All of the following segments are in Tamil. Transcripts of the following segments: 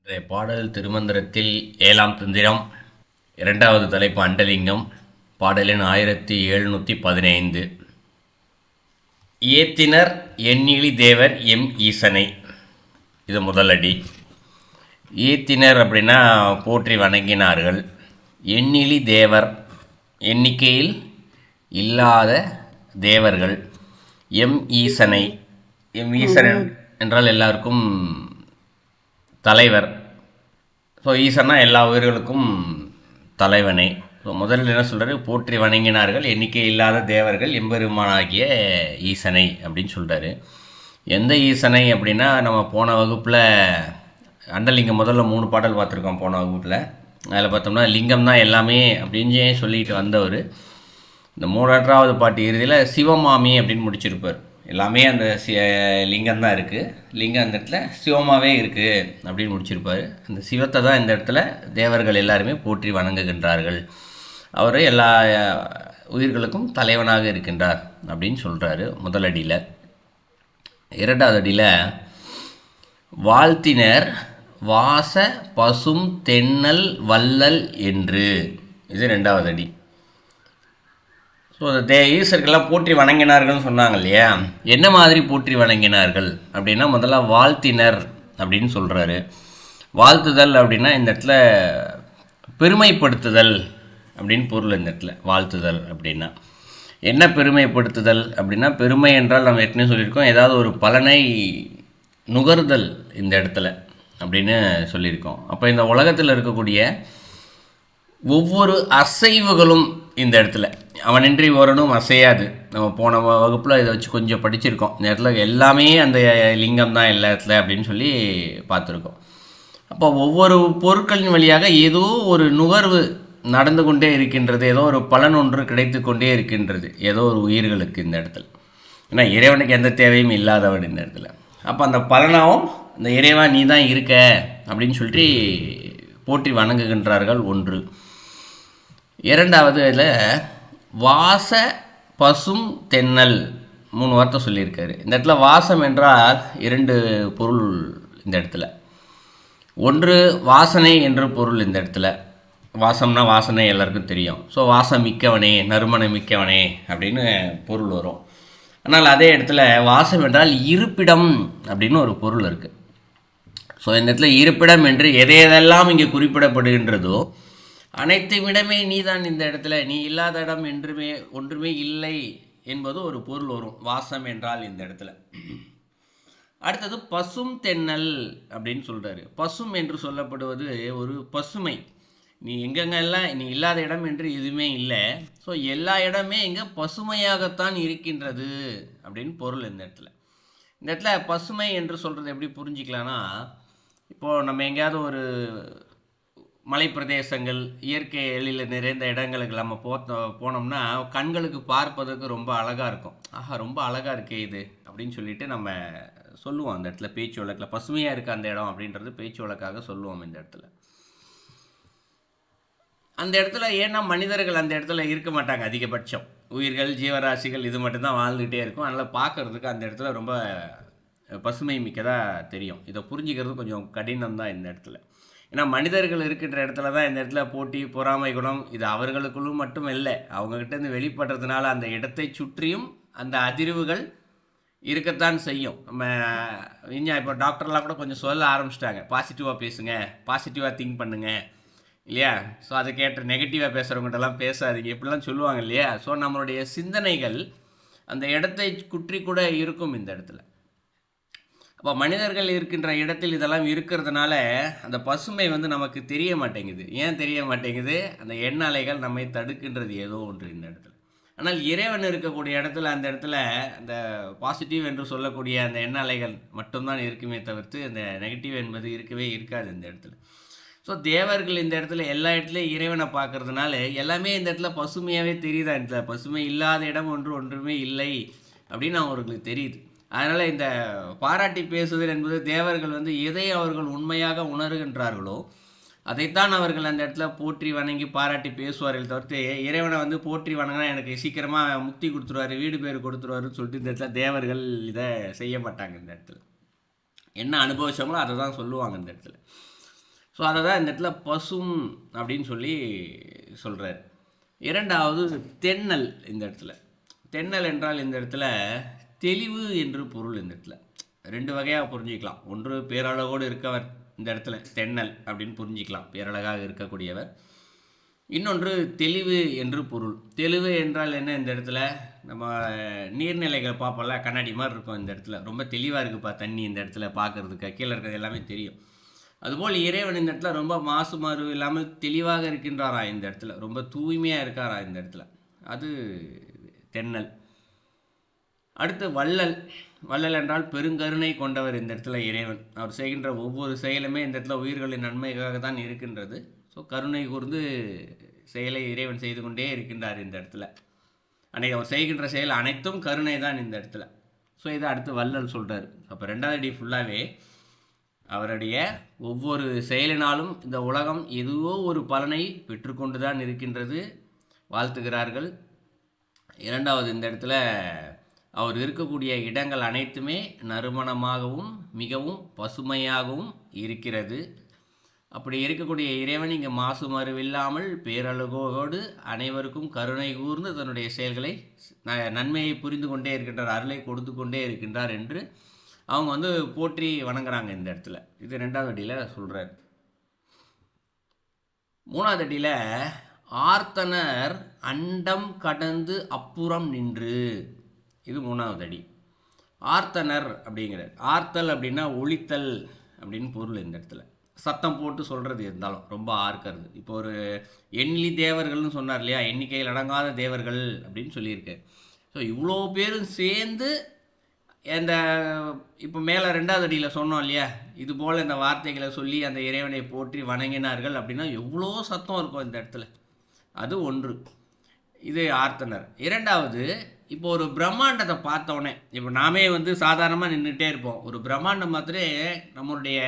இன்றைய பாடல் திருமந்திரத்தில் 7ஆம் தந்திரம், 2வது தலைப்பு அண்டலிங்கம். பாடலின் 1715. ஏத்தினர் எண்ணிலி தேவர் எம் ஈசனை. இது முதல் அடி. ஏத்தினர் அப்படின்னா போற்றி வணங்கினார்கள். எண்ணிலி தேவர், எண்ணிக்கையில் இல்லாத தேவர்கள். எம் ஈசனை, எம் ஈசன் என்றால் எல்லாருக்கும் தலைவர். ஸோ ஈசன்னா எல்லா உயிர்களுக்கும் தலைவனை. ஸோ முதல்ல என்ன சொல்கிறாரு, போற்றி வணங்கினார்கள் எண்ணிக்கை இல்லாத தேவர்கள் எம்பெருமானாகிய ஈசனை அப்படின்னு சொல்கிறாரு. எந்த ஈசனை அப்படின்னா, நம்ம போன வகுப்பில் அண்டலிங்கம் முதல்ல 3 பாடல் பார்த்துருக்கோம். போன வகுப்பில் அதில் பார்த்தோம்னா லிங்கம் தான் எல்லாமே அப்படின்னு சொல்லிட்டு வந்தவர் இந்த 3வது பாட்டு இறுதியில் சிவமாமி அப்படின்னு முடிச்சிருப்பார். எல்லாமே அந்த லிங்கம் தான் இருக்குது, லிங்கம் அந்த இடத்துல சிவமாகவே இருக்குது அப்படின்னு முடிச்சிருப்பார். அந்த சிவத்தை தான் இந்த இடத்துல தேவர்கள் எல்லாருமே போற்றி வணங்குகின்றார்கள். அவர் எல்லா உயிர்களுக்கும் தலைவனாக இருக்கின்றார் அப்படின்னு சொல்கிறாரு முதல் அடியில். 2வது அடியில் வாழ்த்தினர் வாச பசும் தென்னல் வள்ளல் என்று, இது 2வது அடி. ஸோ ஈஸ்வருக்கெல்லாம் போற்றி வணங்கினார்கள்னு சொன்னாங்க இல்லையா, என்ன மாதிரி போற்றி வணங்கினார்கள் அப்படின்னா, முதல்ல வாழ்த்தினர் அப்படின்னு சொல்கிறாரு. வாழ்த்துதல் அப்படின்னா இந்த இடத்துல பெருமைப்படுத்துதல் அப்படின்னு பொருள். இந்த இடத்துல வாழ்த்துதல் அப்படின்னா என்ன பெருமைப்படுத்துதல் அப்படின்னா, பெருமை என்றால் நம்ம ஏற்கனவே சொல்லியிருக்கோம், ஏதாவது ஒரு பலனை நுகர்தல் இந்த இடத்துல அப்படின்னு சொல்லியிருக்கோம். அப்போ இந்த உலகத்தில் இருக்கக்கூடிய ஒவ்வொரு அசைவுகளும் இந்த இடத்துல அவனின்றி ஓரணும் அசையாது. நம்ம போன வகுப்பில் இதை வச்சு கொஞ்சம் படிச்சிருக்கோம். இந்த இடத்துல எல்லாமே அந்த லிங்கம் தான் எல்லா இடத்துல அப்படின்னு சொல்லி பார்த்துருக்கோம். அப்போ ஒவ்வொரு பொருட்களின் வழியாக ஏதோ ஒரு நுகர்வு நடந்து கொண்டே இருக்கின்றது, ஏதோ ஒரு பலன் ஒன்று கிடைத்து கொண்டே இருக்கின்றது ஏதோ ஒரு உயிர்களுக்கு இந்த இடத்துல. ஏன்னா இறைவனுக்கு எந்த தேவையும் இல்லாதவன் இந்த இடத்துல. அப்போ அந்த பலனாகவும் இந்த இறைவா நீ தான் இருக்க அப்படின்னு சொல்லிட்டு போற்றி வணங்குகின்றார்கள். ஒன்று. 2வது இதில் வாச பசும் தென்னல் 3 வார்த்தை சொல்லியிருக்காரு. இந்த இடத்துல வாசம் என்றால் 2 பொருள் இந்த இடத்துல. ஒன்று வாசனை என்ற பொருள் இந்த இடத்துல. வாசம்னா வாசனை எல்லாருக்கும் தெரியும். ஸோ வாசம் மிக்கவனே, நறுமணம் மிக்கவனே அப்படின்னு பொருள் வரும். ஆனால் அதே இடத்துல வாசம் என்றால் இருப்பிடம் அப்படின்னு ஒரு பொருள் இருக்குது. ஸோ இந்த இடத்துல இருப்பிடம் என்று எதையெல்லாம் இங்கே குறிப்பிடப்படுகின்றதோ அனைத்துமிடமே நீதான் இந்த இடத்துல, நீ இல்லாத இடம் என்றுமே ஒன்றுமே இல்லை என்பது ஒரு பொருள் வரும் வாசம் என்றால் இந்த இடத்துல. அடுத்தது பசும் தென்னல் அப்படின்னு சொல்கிறாரு. பசும் என்று சொல்லப்படுவது ஒரு பசுமை. நீ எங்கெங்கெல்லாம் நீ இல்லாத இடம் என்று எதுவுமே இல்லை. ஸோ எல்லா இடமே இங்கே பசுமையாகத்தான் இருக்கின்றது அப்படின்னு பொருள் இந்த இடத்துல. இந்த இடத்துல பசுமை என்று சொல்கிறது எப்படி புரிஞ்சிக்கலான்னா, இப்போது நம்ம எங்கேயாவது ஒரு மலை பிரதேசங்கள் இயற்கை எழில் நிறைந்த இடங்களுக்கு நம்ம போனோம்னா கண்களுக்கு பார்ப்பதற்கு ரொம்ப அழகாக இருக்கும். ஆஹா ரொம்ப அழகாக இருக்கே இது அப்படின்னு சொல்லிட்டு நம்ம சொல்லுவோம். அந்த இடத்துல பேச்சு வழக்கில் பசுமையாக இருக்குது அந்த இடம் அப்படின்றது பேச்சு வழக்காக சொல்லுவோம். இந்த இடத்துல அந்த இடத்துல ஏன்னா மனிதர்கள் அந்த இடத்துல இருக்க மாட்டாங்க. அதிகபட்சம் உயிர்கள் ஜீவராசிகள் இது மட்டும்தான் வாழ்ந்துகிட்டே இருக்கும். அதனால் பார்க்குறதுக்கு அந்த இடத்துல ரொம்ப பசுமை மிக்கதாக தெரியும். இதை புரிஞ்சிக்கிறது கொஞ்சம் கடினம் தான் இந்த இடத்துல. ஏன்னா மனிதர்கள் இருக்கின்ற இடத்துல தான் இந்த இடத்துல போட்டி பொறாமை குணம் இது அவர்களுக்குள்ளும் மட்டும் இல்லை, அவங்ககிட்டேருந்து வெளிப்படுறதுனால அந்த இடத்தை சுற்றியும் அந்த அதிர்வுகள் இருக்கத்தான் செய்யும். நம்ம இப்போ டாக்டர்லாம் கூட கொஞ்சம் சொல்ல ஆரம்பிச்சிட்டாங்க, பாசிட்டிவாக பேசுங்க, பாசிட்டிவாக திங்க் பண்ணுங்க இல்லையா. ஸோ அதை கேட்ட நெகட்டிவாக பேசுகிறவங்ககிட்டலாம் பேசாதீங்க இப்படிலாம் சொல்லுவாங்க இல்லையா. ஸோ நம்மளுடைய சிந்தனைகள் அந்த இடத்தை சுற்றி கூட இருக்கும் இந்த இடத்துல. அப்போ மனிதர்கள் இருக்கின்ற இடத்தில் இதெல்லாம் இருக்கிறதுனால அந்த பசுமை நமக்கு தெரிய மாட்டேங்குது. ஏன் தெரிய மாட்டேங்குது? அந்த எண்ண அலைகள் நம்மை தடுக்கின்றது ஏதோ ஒன்று இந்த இடத்துல. ஆனால் இறைவன் இருக்கக்கூடிய இடத்துல அந்த இடத்துல அந்த பாசிட்டிவ் என்று சொல்லக்கூடிய அந்த எண்ண அலைகள் மட்டும்தான் இருக்குமே தவிர்த்து அந்த நெகட்டிவ் என்பது இருக்கவே இருக்காது இந்த இடத்துல. ஸோ தேவர்கள் இந்த இடத்துல எல்லா இடத்துலையும் இறைவனை பார்க்கறதுனால எல்லாமே இந்த இடத்துல பசுமையாகவே தெரியுதா. இந்த பசுமை இல்லாத இடம் ஒன்றுமே இல்லை அப்படின்னு அவர்களுக்கு தெரியுது. அதனால் இந்த பாராட்டி பேசுதல் என்பது தேவர்கள் எதை அவர்கள் உண்மையாக உணர்கின்றார்களோ அதைத்தான் அவர்கள் அந்த இடத்துல போற்றி வணங்கி பாராட்டி பேசுவார்கள் தவிர்த்து இறைவனை போற்றி வணங்கினா எனக்கு சீக்கிரமாக முக்தி கொடுத்துருவாரு, வீடு பேர் கொடுத்துருவாருன்னு சொல்லிட்டு இந்த இடத்துல தேவர்கள் இதை செய்ய மாட்டாங்க. இந்த இடத்துல என்ன அனுபவிச்சாங்களோ அதை தான் சொல்லுவாங்க இந்த இடத்துல. ஸோ அதை தான் இந்த இடத்துல பசும் அப்படின்னு சொல்லி சொல்கிறார். இரண்டாவது தென்னல். இந்த இடத்துல தென்னல் என்றால் இந்த இடத்துல தெளிவு என்று பொருள். இந்த இடத்துல ரெண்டு வகையாக புரிஞ்சிக்கலாம். ஒன்று பேரழகோடு இருக்கவர், இந்த இடத்துல தென்னல் அப்படின்னு புரிஞ்சிக்கலாம், பேரழகாக இருக்கக்கூடியவர். இன்னொன்று தெளிவு என்று பொருள். தெளிவு என்றால் என்ன? இந்த இடத்துல நம்ம நீர்நிலைகள் பார்ப்போம்ல, கண்ணாடி மாதிரி இருக்கும். இந்த இடத்துல ரொம்ப தெளிவாக இருக்குப்பா தண்ணி, இந்த இடத்துல பார்க்குறதுக்கு கீழே இருக்கிறது எல்லாமே தெரியும். அதுபோல் இறைவன் இந்த இடத்துல ரொம்ப மாசு மாறு இல்லாமல் தெளிவாக இருக்கின்றாரா, இந்த இடத்துல ரொம்ப தூய்மையாக இருக்காரா இந்த இடத்துல, அது தென்னல். அடுத்து வள்ளல். வள்ளல் என்றால் பெருங்கருணை கொண்டவர். இந்த இடத்துல இறைவன் அவர் செய்கின்ற ஒவ்வொரு செயலுமே இந்த இடத்துல உயிர்களின் நன்மைக்காக தான் இருக்கின்றது. ஸோ கருணை கூர்ந்து செயலை இறைவன் செய்து கொண்டே இருக்கின்றார் இந்த இடத்துல. அவர் செய்கின்ற செயல் அனைத்தும் கருணை தான் இந்த இடத்துல. ஸோ இதை அடுத்து வள்ளல் சொல்கிறார். அப்போ ரெண்டாவது அடி ஃபுல்லாகவே அவருடைய ஒவ்வொரு செயலினாலும் இந்த உலகம் எதுவோ ஒரு பலனை பெற்றுக்கொண்டு தான் இருக்கின்றது, வாழ்த்துகிறார்கள். இரண்டாவது இந்த இடத்துல அவர் இருக்கக்கூடிய இடங்கள் அனைத்துமே நறுமணமாகவும் மிகவும் பசுமையாகவும் இருக்கிறது. அப்படி இருக்கக்கூடிய இறைவன் இங்கே மாசு மறுவில்லாமல் பேரழகோடு அனைவருக்கும் கருணை கூர்ந்து தன்னுடைய செயல்களை நன்மையை புரிந்து கொண்டே இருக்கின்றார், அருளை கொடுத்து கொண்டே இருக்கின்றார் என்று அவங்க போற்றி வணங்குறாங்க இந்த இடத்துல. இது ரெண்டாவது அடியில் சொல்கிறார். மூணாவது அடியில் ஆர்த்தனர் அண்டம் கடந்து அப்புறம் நின்று, இது மூணாவது அடி. ஆர்த்தனர் அப்படிங்கிறார். ஆர்த்தல் அப்படின்னா ஒழித்தல் அப்படின்னு பொருள். இந்த இடத்துல சத்தம் போட்டு சொல்கிறது இருந்தாலும் ரொம்ப ஆர்க்கிறது. இப்போ ஒரு எண்ணி தேவர்கள்னு சொன்னார் இல்லையா, எண்ணிக்கையில் அடங்காத தேவர்கள் அப்படின்னு சொல்லியிருக்கேன். ஸோ இவ்வளோ பேரும் சேர்ந்து இந்த இப்போ மேலே ரெண்டாவது அடியில் சொன்னோம் இல்லையா, இது போல் இந்த வார்த்தைகளை சொல்லி அந்த இறைவனை போற்றி வணங்கினார்கள் அப்படின்னா எவ்வளோ சத்தம் இருக்கும் இந்த இடத்துல. அது ஒன்று. இது ஆர்த்தனர். இரண்டாவது, இப்போ ஒரு பிரம்மாண்டத்தை பார்த்தோன்னே, இப்போ நாமே சாதாரணமாக நின்றுட்டே இருப்போம். ஒரு பிரம்மாண்டம் மாத்திரே நம்மளுடைய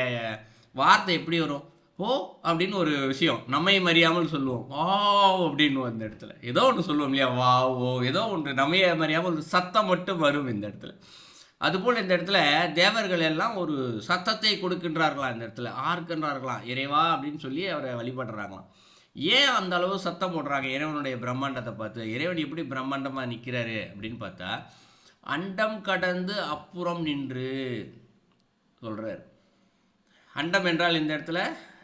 வார்த்தை எப்படி வரும்? ஓ அப்படின்னு ஒரு விஷயம் நம்மை மறியாமல் சொல்லுவோம். வா அப்படின்னு அந்த இடத்துல ஏதோ ஒன்று சொல்லுவோம் இல்லையா, வா ஓ ஏதோ ஒன்று நம்மையை மறியாமல் ஒரு சத்தம் மட்டும் வரும் இந்த இடத்துல. அதுபோல் இந்த இடத்துல தேவர்கள் எல்லாம் ஒரு சத்தத்தை கொடுக்கின்றார்களாம், இந்த இடத்துல ஆர்க்கின்றார்களாம் இறைவா அப்படின்னு சொல்லி அவரை வழிபடுறாங்களாம். ஏன் அந்த அளவு சத்தம் போடுறாங்க இறைவனுடைய பிரம்மாண்டத்தை பார்த்து? இறைவன் எப்படி பிரம்மாண்டமாக நிற்கிறாரு அப்படின்னு பார்த்தா, அண்டம் கடந்து அப்புறம் நின்று சொல்கிறார். அண்டம் என்றால் இந்த இடத்துல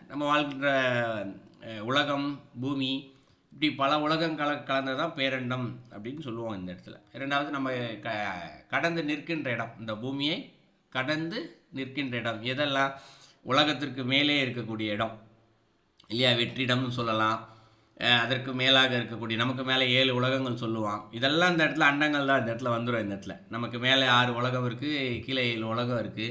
நம்ம வாழ்கின்ற உலகம், பூமி, இப்படி பல உலகம் கலந்தது தான் பேரண்டம் அப்படின்னு சொல்லுவோம் இந்த இடத்துல. இரண்டாவது நம்ம கடந்து நிற்கின்ற இடம், இந்த பூமியை கடந்து நிற்கின்ற இடம் எதெல்லாம்? உலகத்திற்கு மேலே இருக்கக்கூடிய இடம் இல்லையா, வெற்றிடம்னு சொல்லலாம். அதற்கு மேலாக இருக்கக்கூடிய, நமக்கு மேலே 7 உலகங்கள் சொல்லுவான். இதெல்லாம் இந்த இடத்துல அண்டங்கள் தான் இந்த இடத்துல வந்துடும். இந்த இடத்துல நமக்கு மேலே 6 உலகம் இருக்குது, கீழே 7 உலகம் இருக்குது.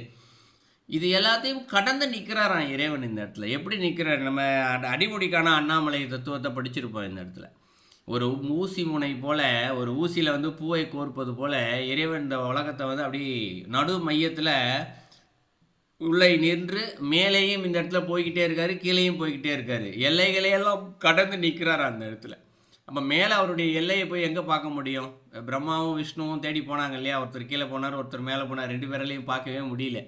இது எல்லாத்தையும் கடந்து நிற்கிறாராம் இறைவன் இந்த இடத்துல. எப்படி நிற்கிறார்? நம்ம அடிமுடிக்கான அண்ணாமலை தத்துவத்தை படிச்சிருப்போம் இந்த இடத்துல. ஒரு ஊசி முனை போல், ஒரு ஊசியில் பூவை கோர்ப்பது போல் இறைவன் இந்த உலகத்தை அப்படி நடு மையத்தில் உள்ளே நின்று மேலேயும் இந்த இடத்துல போய்கிட்டே இருக்காரு, கீழேயும் போய்கிட்டே இருக்காரு. எல்லைகளையெல்லாம் கடந்து நிற்கிறார் அந்த இடத்துல. அப்போ மேலே அவருடைய எல்லையை போய் எங்கே பார்க்க முடியும்? பிரம்மாவும் விஷ்ணுவும் தேடி போனாங்க இல்லையா, ஒருத்தர் கீழே போனார், ஒருத்தர் மேலே போனார், 2 பேராலையும் பார்க்கவே முடியல.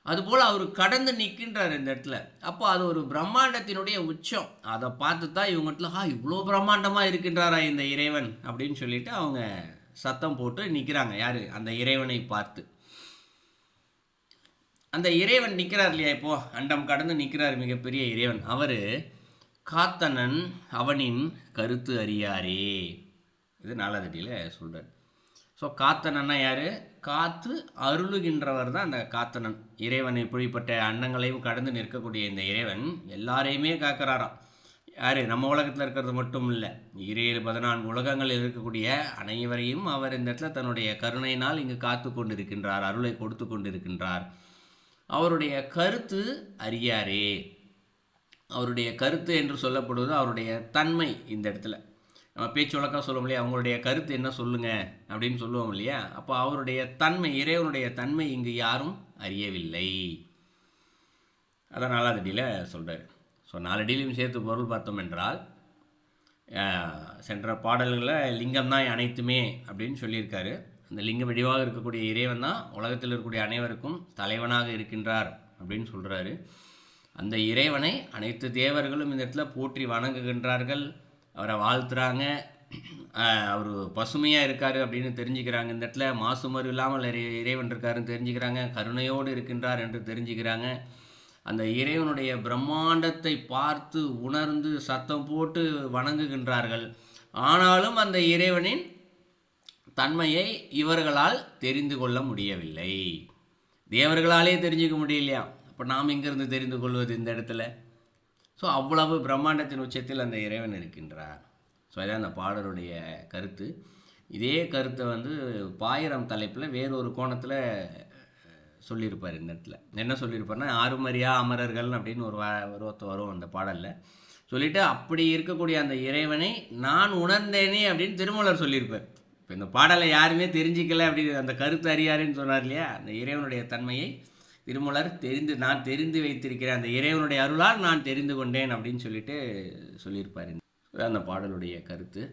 அதுபோல் அவர் கடந்து நிற்கின்றார் இந்த இடத்துல. அப்போ அது ஒரு பிரம்மாண்டத்தினுடைய உச்சம். அதை பார்த்து தான் இவங்ககிட்ட இவ்வளோ பிரம்மாண்டமாக இருக்கின்றாரா இந்த இறைவன் அப்படின்னு சொல்லிட்டு அவங்க சத்தம் போட்டு நிற்கிறாங்க. யார்? அந்த இறைவனை பார்த்து. அந்த இறைவன் நிற்கிறார் இல்லையா, இப்போது அண்டம் கடந்து நிற்கிறார் மிகப்பெரிய இறைவன். அவர் காத்தனன் அவனின் கருத்து அறியாரே, இது 4வது அடியில் சொல்கிறார். ஸோ காத்தனன்னா யார்? காத்து அருளுகின்றவர் தான் அந்த காத்தனன். இறைவன் இப்படிப்பட்ட அண்டங்களையும் கடந்து நிற்கக்கூடிய இந்த இறைவன் எல்லாரையுமே காக்கிறாராம். யார்? நம்ம உலகத்தில் இருக்கிறது மட்டும் இல்லை, 14 உலகங்களில் இருக்கக்கூடிய அனைவரையும் அவர் இந்த இடத்துல தன்னுடைய கருணையினால் இங்கு காத்து கொண்டு இருக்கின்றார், அருளை கொடுத்து கொண்டு இருக்கின்றார். அவருடைய கருத்து அறியாரே. அவருடைய கருத்து என்று சொல்லப்படுவது அவருடைய தன்மை. இந்த இடத்துல நம்ம பேச்சு வழக்காக சொல்லுவோம் இல்லையா, அவங்களுடைய கருத்து என்ன சொல்லுங்க அப்படின்னு சொல்லுவோம் இல்லையா. அப்போ அவருடைய தன்மை, இறைவனுடைய தன்மை இங்கு யாரும் அறியவில்லை. அதான் 4வது அடியில் சொல்கிறார். ஸோ 4 அடியிலையும் சேர்த்து பொருள் பார்த்தோம் என்றால், சென்ற பாடல்களில் லிங்கம் தான் அனைத்துமே அப்படின்னு சொல்லியிருக்காரு. அந்த லிங்க வடிவாக இருக்கக்கூடிய இறைவன் தான் உலகத்தில் இருக்கக்கூடிய அனைவருக்கும் தலைவனாக இருக்கின்றார் அப்படின்னு சொல்கிறாரு. அந்த இறைவனை அனைத்து தேவர்களும் இந்த இடத்துல போற்றி வணங்குகின்றார்கள், அவரை வாழ்த்துறாங்க. அவர் பசுமையாக இருக்கார் அப்படின்னு தெரிஞ்சுக்கிறாங்க. இந்த இடத்துல மாசுமறு இல்லாமல் இறைவன் இருக்காருன்னு தெரிஞ்சுக்கிறாங்க. கருணையோடு இருக்கின்றார் என்று தெரிஞ்சுக்கிறாங்க. அந்த இறைவனுடைய பிரம்மாண்டத்தை பார்த்து உணர்ந்து சத்தம் போட்டு வணங்குகின்றார்கள். ஆனாலும் அந்த இறைவனின் தன்மையை இவர்களால் தெரிந்து கொள்ள முடியவில்லை. தேவர்களாலே தெரிஞ்சுக்க முடியலையா, அப்போ நாம் எங்கிருந்து தெரிந்து கொள்வது இந்த இடத்துல? ஸோ அவ்வளவு பிரம்மாண்டத்தின் உச்சத்தில் அந்த இறைவன் இருக்கின்றார். ஸோ அதான் அந்த பாடலுடைய கருத்து. இதே கருத்தை பாயிரம் தலைப்பில் வேறொரு கோணத்தில் சொல்லியிருப்பார். இந்த இடத்துல என்ன சொல்லியிருப்பார்னா, ஆறுமறியா அமரர்கள் அப்படின்னு ஒரு வரும் அந்த பாடலில். சொல்லிவிட்டு அப்படி இருக்கக்கூடிய அந்த இறைவனை நான் உணர்ந்தேனே அப்படின்னு திருமூலர் சொல்லியிருப்பார். இப்போ இந்த பாடலை யாருமே தெரிஞ்சிக்கல அப்படி அந்த கருத்து அறியாருன்னு சொன்னார் இல்லையா, அந்த இறைவனுடைய தன்மையை திருமூலர் நான் தெரிந்து வைத்திருக்கிறேன், அந்த இறைவனுடைய அருளால் நான் தெரிந்து கொண்டேன் அப்படின்னு சொல்லியிருப்பார். அந்த பாடலுடைய கருத்து.